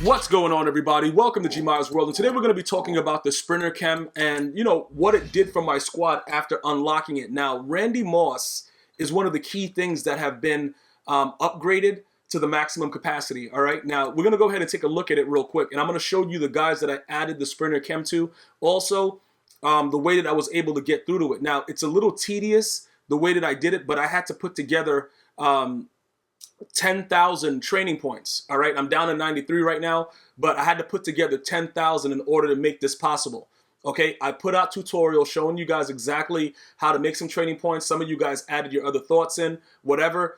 What's going on, everybody? Welcome to GmiasWorld, and today we're going to be talking about the Sprinter Chem and, what it did for my squad after unlocking it. Now, Randy Moss is one of the key things that have been upgraded to the maximum capacity, all right? Now, we're going to go ahead and take a look at it real quick, and I'm going to show you the guys that I added the Sprinter Chem to. Also, the way that I was able to get through to it. Now, it's a little tedious the way that I did it, but I had to put together 10,000 training points. All right, I'm down to 93 right now, but I had to put together 10,000 in order to make this possible. Okay, I put out tutorials showing you guys exactly how to make some training points. Some of you guys added your other thoughts in, whatever.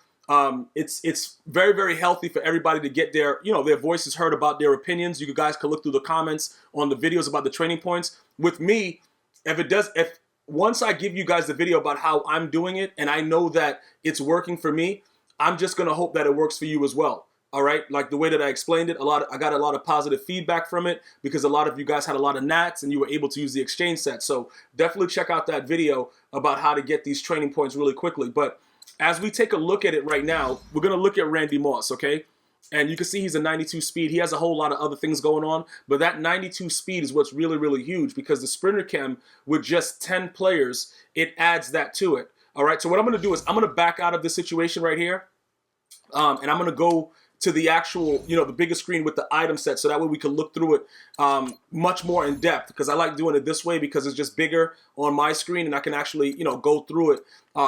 It's very, very healthy for everybody to get their voices heard about their opinions. You guys can look through the comments on the videos about the training points. With me, if once I give you guys the video about how I'm doing it and I know that it's working for me, I'm just going to hope that it works for you as well. All right, like the way that I explained it, I got a lot of positive feedback from it because a lot of you guys had a lot of nats and you were able to use the exchange set. So definitely check out that video about how to get these training points really quickly. But as we take a look at it right now, we're going to look at Randy Moss, okay? And you can see he's a 92 speed. He has a whole lot of other things going on, but that 92 speed is what's really, really huge because the Sprinter Chem, with just 10 players, it adds that to it. All right, so what I'm going to do is I'm going to back out of this situation right here. And I'm going to go to the actual, the biggest screen with the item set so that way we can look through it much more in depth because I like doing it this way because it's just bigger on my screen and I can actually, go through it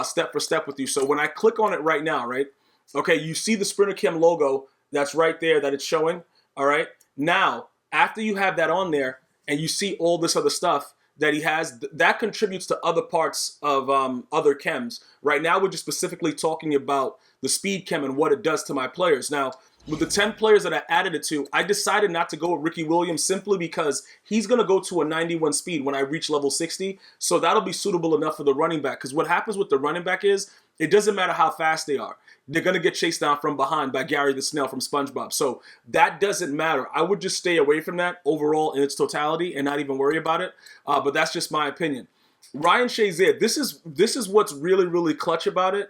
step for step with you. So when I click on it right now, right, okay, you see the Sprinter Chem logo that's right there that it's showing, all right? Now, after you have that on there and you see all this other stuff that he has, that contributes to other parts of other chems. Right now, we're just specifically talking about the speed chem and what it does to my players. Now, with the 10 players that I added it to, I decided not to go with Ricky Williams simply because he's going to go to a 91 speed when I reach level 60. So that'll be suitable enough for the running back. Because what happens with the running back is it doesn't matter how fast they are. They're going to get chased down from behind by Gary the Snail from SpongeBob. So that doesn't matter. I would just stay away from that overall in its totality and not even worry about it. But that's just my opinion. Ryan Shazier, this is what's really, really clutch about it.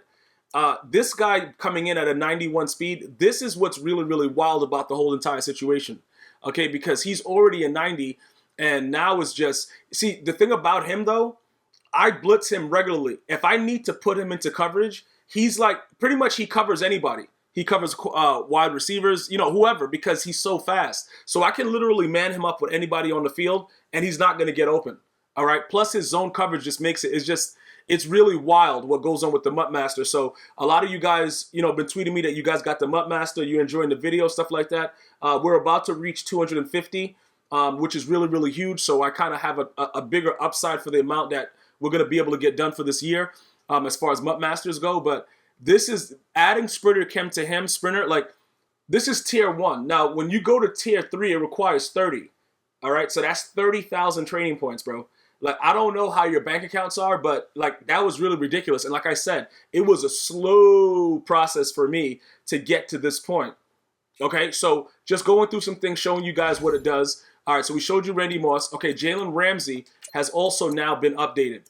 This guy coming in at a 91 speed, this is what's really, really wild about the whole entire situation. Okay, because he's already a 90 and now it's just, see, the thing about him though, I blitz him regularly. If I need to put him into coverage, he's like, pretty much he covers anybody. He covers wide receivers, whoever, because he's so fast. So I can literally man him up with anybody on the field and he's not going to get open. All right. Plus his zone coverage just makes it, it's really wild what goes on with the Mutt Master. So a lot of you guys, been tweeting me that you guys got the Mutt Master, you're enjoying the video, stuff like that. We're about to reach 250, which is really, really huge. So I kind of have a bigger upside for the amount that we're going to be able to get done for this year as far as Mutt Masters go. But this is adding Sprinter Chem to him. Sprinter, like, this is tier 1. Now, when you go to tier 3, it requires 30. All right, so that's 30,000 training points, bro. Like, I don't know how your bank accounts are, but, like, that was really ridiculous. And like I said, it was a slow process for me to get to this point. Okay, so just going through some things, showing you guys what it does. All right, so we showed you Randy Moss. Okay, Jalen Ramsey has also now been updated.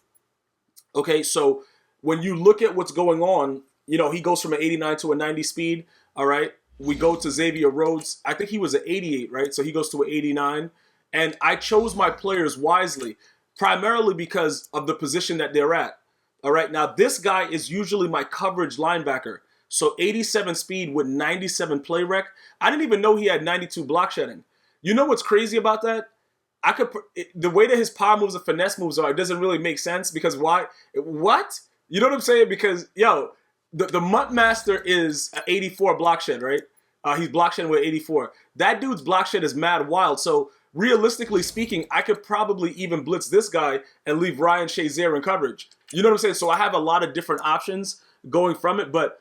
Okay, so when you look at what's going on, he goes from an 89 to a 90 speed. All right, we go to Xavier Rhodes. I think he was an 88, right? So he goes to an 89. And I chose my players wisely, primarily because of the position that they're at. All right, now this guy is usually my coverage linebacker. So 87 speed with 97 play rec. I didn't even know he had 92 block shedding. You know what's crazy about that? The way that his power moves and finesse moves are, it doesn't really make sense because why? What? You know what I'm saying? Because, the Mutt Master is 84 block shed, right? He's block shedding with 84. That dude's block shed is mad wild. So realistically speaking, I could probably even blitz this guy and leave Ryan Shazier in coverage. You know what I'm saying? So I have a lot of different options going from it, but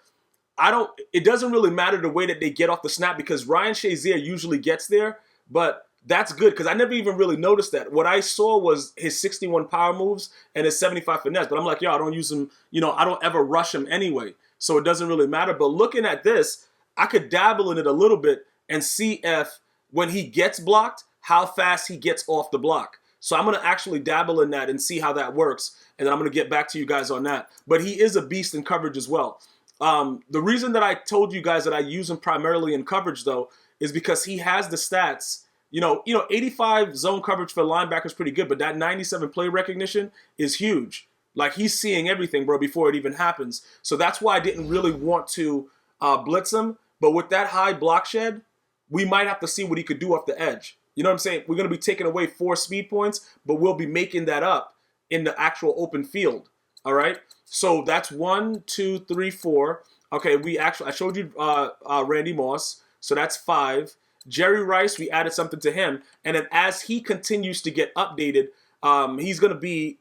it doesn't really matter the way that they get off the snap because Ryan Shazier usually gets there, but that's good because I never even really noticed that. What I saw was his 61 power moves and his 75 finesse, but I'm like, I don't use him, I don't ever rush him anyway, so it doesn't really matter. But looking at this, I could dabble in it a little bit and see if when he gets blocked, how fast he gets off the block. So I'm going to actually dabble in that and see how that works. And then I'm going to get back to you guys on that. But he is a beast in coverage as well. The reason that I told you guys that I use him primarily in coverage, though, is because he has the stats. 85 zone coverage for linebacker is pretty good, but that 97 play recognition is huge. Like, he's seeing everything, bro, before it even happens. So that's why I didn't really want to blitz him. But with that high block shed, we might have to see what he could do off the edge. You know what I'm saying? We're going to be taking away 4 speed points, but we'll be making that up in the actual open field. All right? So that's 1, 2, 3, 4. Okay, I showed you Randy Moss. So that's 5. Jerry Rice, we added something to him. And then as he continues to get updated, he's going to be,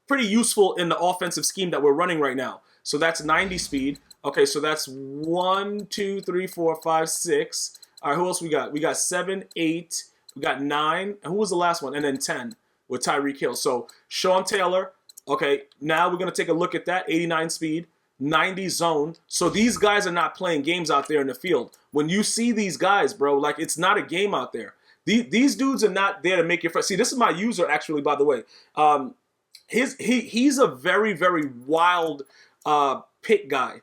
pretty useful in the offensive scheme that we're running right now. So that's 90 speed. Okay, so that's 1, 2, 3, 4, 5, 6. All right, who else we got? We got 7, 8. We got 9. And who was the last one? And then 10 with Tyreek Hill. So Sean Taylor. Okay, now we're going to take a look at that. 89 speed, 90 zone. So these guys are not playing games out there in the field. When you see these guys, bro, like, it's not a game out there. These dudes are not there to make your friend. See, this is my user, actually, by the way. He's a very, very wild pick guy.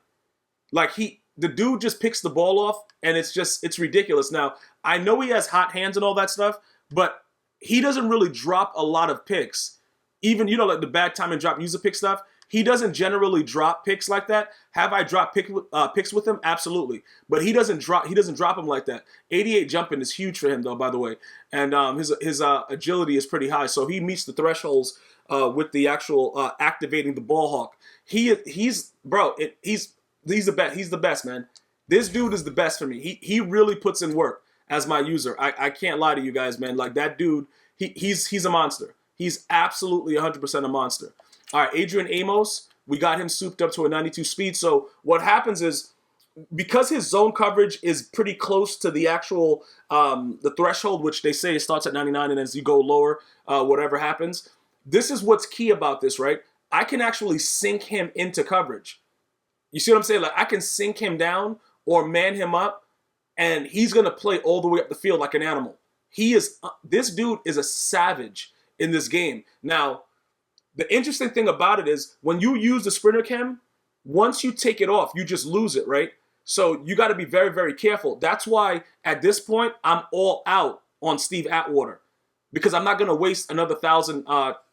Like, the dude just picks the ball off, and it's ridiculous. Now, I know he has hot hands and all that stuff, but he doesn't really drop a lot of picks. Even, like the bad time and drop user pick stuff, he doesn't generally drop picks like that. Have I dropped picks with him? Absolutely. But he doesn't drop them like that. 88 jumping is huge for him, though, by the way. And his agility is pretty high. So he meets the thresholds with the actual activating the ball hawk. He's the best. He's the best, man. This dude is the best for me. He really puts in work as my user. I can't lie to you guys, man. Like, that dude, he's a monster. He's absolutely 100% a monster. All right, Adrian Amos, we got him souped up to a 92 speed. So what happens is, because his zone coverage is pretty close to the actual the threshold, which they say it starts at 99, and as you go lower, whatever happens. This is what's key about this, right? I can actually sink him into coverage. You see what I'm saying? Like, I can sink him down or man him up, and he's going to play all the way up the field like an animal. This dude is a savage in this game. Now, the interesting thing about it is, when you use the sprinter chem, once you take it off, you just lose it, right? So you got to be very, very careful. That's why at this point, I'm all out on Steve Atwater, because I'm not going to waste another 1,000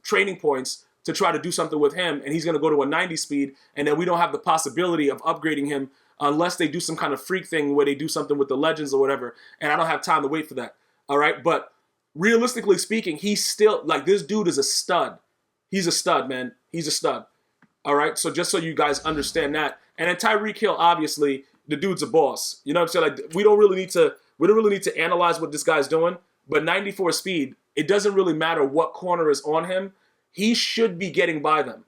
training points to try to do something with him, and he's going to go to a 90 speed, and then we don't have the possibility of upgrading him unless they do some kind of freak thing where they do something with the legends or whatever, and I don't have time to wait for that, all right? But realistically speaking, he's still, like, this dude is a stud. He's a stud, man. He's a stud, all right? So just so you guys understand that. And then Tyreek Hill, obviously, the dude's a boss. You know what I'm saying? Like, we don't really need to analyze what this guy's doing, but 94 speed, it doesn't really matter what corner is on him. He should be getting by them.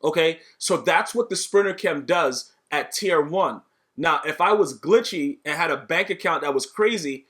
Okay? So that's what the Sprinter Chem does at tier 1. Now, if I was glitchy and had a bank account that was crazy,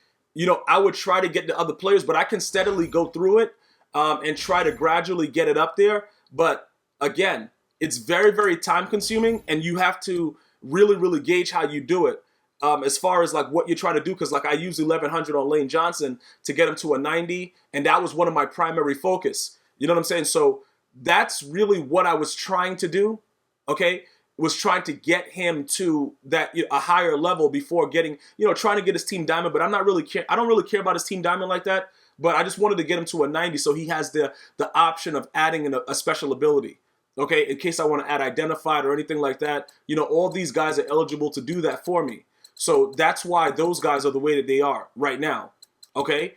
I would try to get the other players, but I can steadily go through it and try to gradually get it up there. But again, it's very, very time consuming, and you have to really, really gauge how you do it. As far as like what you're trying to do, because like I used 1100 on Lane Johnson to get him to a 90, and that was one of my primary focus. You know what I'm saying? So that's really what I was trying to do, okay? Was trying to get him to that a higher level before getting, trying to get his team diamond. But I don't really care about his team diamond like that. But I just wanted to get him to a 90 so he has the option of adding a special ability, okay? In case I want to add identified or anything like that. All these guys are eligible to do that for me. So that's why those guys are the way that they are right now, okay?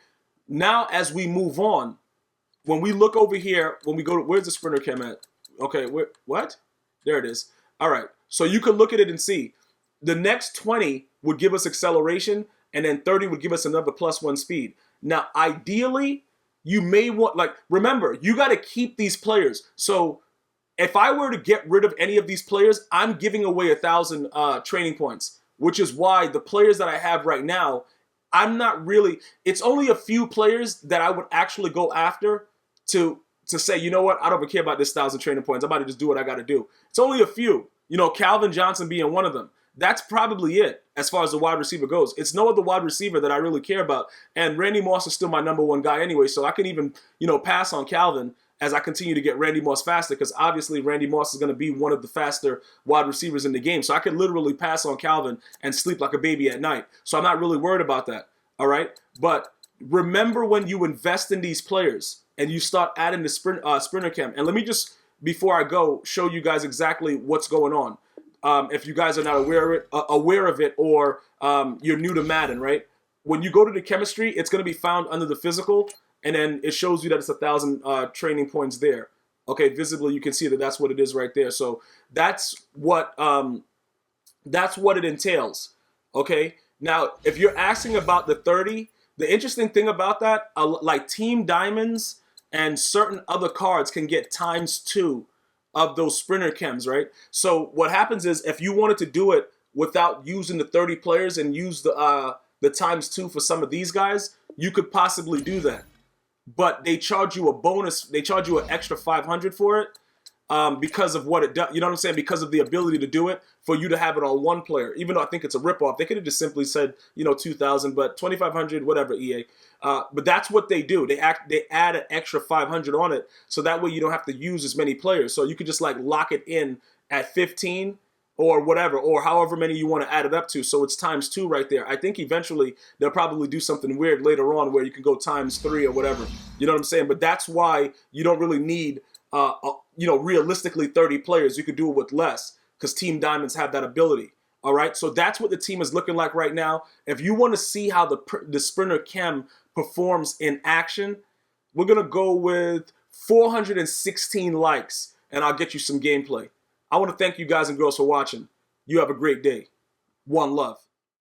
Now, as we move on, when we look over here, when we go to, where's the Sprinter Chem at? Okay, what? There it is. All right, so you can look at it and see. The next 20 would give us acceleration, and then 30 would give us another +1 speed. Now, ideally, you may want, remember, you got to keep these players. So if I were to get rid of any of these players, I'm giving away 1,000 training points, which is why the players that I have right now, it's only a few players that I would actually go after to say, you know what, I don't care about this 1,000 training points. I'm about to just do what I got to do. It's only a few. Calvin Johnson being one of them. That's probably it as far as the wide receiver goes. It's no other wide receiver that I really care about. And Randy Moss is still my #1 guy anyway, so I can even, pass on Calvin as I continue to get Randy Moss faster, because obviously Randy Moss is going to be one of the faster wide receivers in the game. So I could literally pass on Calvin and sleep like a baby at night. So I'm not really worried about that, all right? But remember when you invest in these players and you start adding the Sprinter Chem, and let me just, before I go, show you guys exactly what's going on. If you guys are not aware of it or you're new to Madden, right? When you go to the chemistry, it's going to be found under the physical, and then it shows you that it's 1,000 training points there. Okay, visibly you can see that that's what it is right there. So that's what it entails. Okay, now if you're asking about the 30, the interesting thing about that, like Team Diamonds and certain other cards can get ×2 of those Sprinter Chems, right? So what happens is if you wanted to do it without using the 30 players and use the ×2 for some of these guys, you could possibly do that. But they charge you a bonus, they charge you an extra 500 for it because of what it does. You know what I'm saying? Because of the ability to do it, for you to have it on one player. Even though I think it's a ripoff, they could have just simply said, 2,000, but 2,500, whatever, EA. But that's what they do. They add an extra 500 on it, so that way you don't have to use as many players. So you could just like lock it in at 15 or whatever, or however many you want to add it up to. So it's ×2 right there. I think eventually they'll probably do something weird later on where you can go ×3 or whatever. You know what I'm saying? But that's why you don't really need, realistically 30 players. You could do it with less because Team Diamonds have that ability. All right, so that's what the team is looking like right now. If you want to see how the Sprinter Chem performs in action, we're going to go with 416 likes, and I'll get you some gameplay. I want to thank you guys and girls for watching. You have a great day. One love.